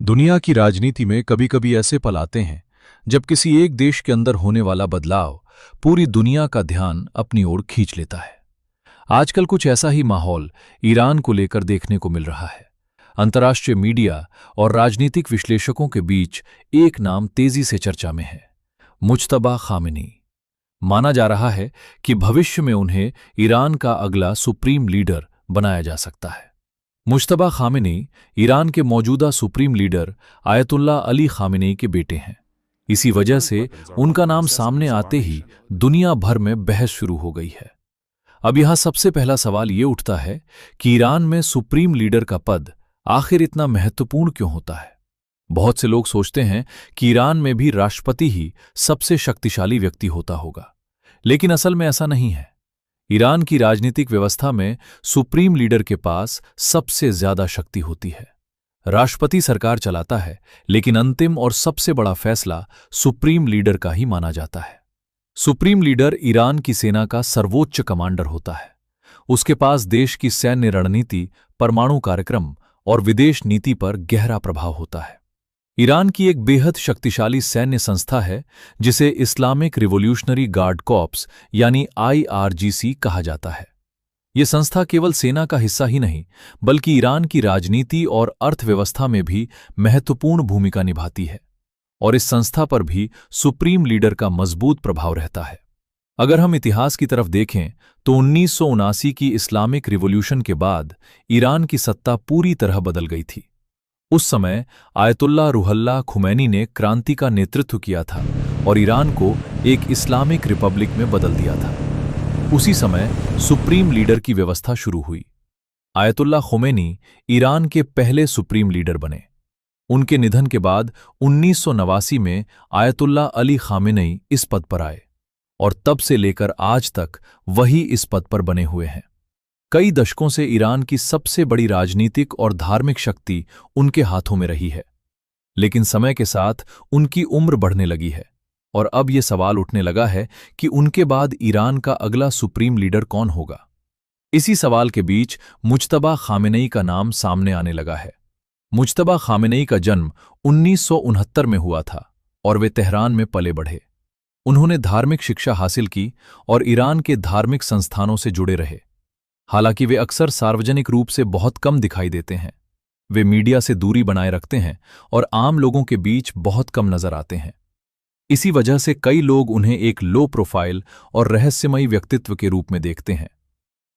दुनिया की राजनीति में कभी कभी ऐसे पल आते हैं जब किसी एक देश के अंदर होने वाला बदलाव पूरी दुनिया का ध्यान अपनी ओर खींच लेता है। आजकल कुछ ऐसा ही माहौल ईरान को लेकर देखने को मिल रहा है। अंतर्राष्ट्रीय मीडिया और राजनीतिक विश्लेषकों के बीच एक नाम तेजी से चर्चा में है, मुज्तबा खामेनी। माना जा रहा है कि भविष्य में उन्हें ईरान का अगला सुप्रीम लीडर बनाया जा सकता है। मुज्तबा खामेनी ईरान के मौजूदा supreme leader ayatollah Ali Khamenei के बेटे हैं। इसी वजह से उनका नाम सामने आते ही दुनिया भर में बहस शुरू हो गई है। अब यहां सबसे पहला सवाल ये उठता है कि ईरान में सुप्रीम लीडर का पद आखिर इतना महत्वपूर्ण क्यों होता है। बहुत से लोग सोचते हैं कि ईरान में भी राष्ट्रपति ही सबसे शक्तिशाली व्यक्ति होता होगा, लेकिन असल में ऐसा नहीं है। ईरान की राजनीतिक व्यवस्था में सुप्रीम लीडर के पास सबसे ज्यादा शक्ति होती है। राष्ट्रपति सरकार चलाता है, लेकिन अंतिम और सबसे बड़ा फैसला सुप्रीम लीडर का ही माना जाता है। सुप्रीम लीडर ईरान की सेना का सर्वोच्च कमांडर होता है। उसके पास देश की सैन्य रणनीति, परमाणु कार्यक्रम और विदेश नीति पर गहरा प्रभाव होता है। ईरान की एक बेहद शक्तिशाली सैन्य संस्था है जिसे इस्लामिक रिवॉल्यूशनरी गार्ड कॉर्प्स यानी IRGC कहा जाता है। यह संस्था केवल सेना का हिस्सा ही नहीं, बल्कि ईरान की राजनीति और अर्थव्यवस्था में भी महत्वपूर्ण भूमिका निभाती है, और इस संस्था पर भी सुप्रीम लीडर का मजबूत प्रभाव रहता है। अगर हम इतिहास की तरफ देखें तो 1979 की इस्लामिक रिवॉल्यूशन के बाद ईरान की सत्ता पूरी तरह बदल गई थी। उस समय आयतुल्ला रुहल्ला खुमैनी ने क्रांति का नेतृत्व किया था और ईरान को एक इस्लामिक रिपब्लिक में बदल दिया था। उसी समय सुप्रीम लीडर की व्यवस्था शुरू हुई। आयतुल्ला खुमैनी ईरान के पहले सुप्रीम लीडर बने। उनके निधन के बाद 1989 में आयतुल्ला अली खामेनी इस पद पर आए और तब से लेकर आज तक वही इस पद पर बने हुए हैं। कई दशकों से ईरान की सबसे बड़ी राजनीतिक और धार्मिक शक्ति उनके हाथों में रही है, लेकिन समय के साथ उनकी उम्र बढ़ने लगी है और अब यह सवाल उठने लगा है कि उनके बाद ईरान का अगला सुप्रीम लीडर कौन होगा। इसी सवाल के बीच मुज्तबा खामेनी का नाम सामने आने लगा है। मुज्तबा खामेनी का जन्म 1969 में हुआ था और वे तेहरान में पले बढ़े। उन्होंने धार्मिक शिक्षा हासिल की और ईरान के धार्मिक संस्थानों से जुड़े रहे। हालांकि वे अक्सर सार्वजनिक रूप से बहुत कम दिखाई देते हैं। वे मीडिया से दूरी बनाए रखते हैं और आम लोगों के बीच बहुत कम नजर आते हैं। इसी वजह से कई लोग उन्हें एक लो प्रोफाइल और रहस्यमयी व्यक्तित्व के रूप में देखते हैं।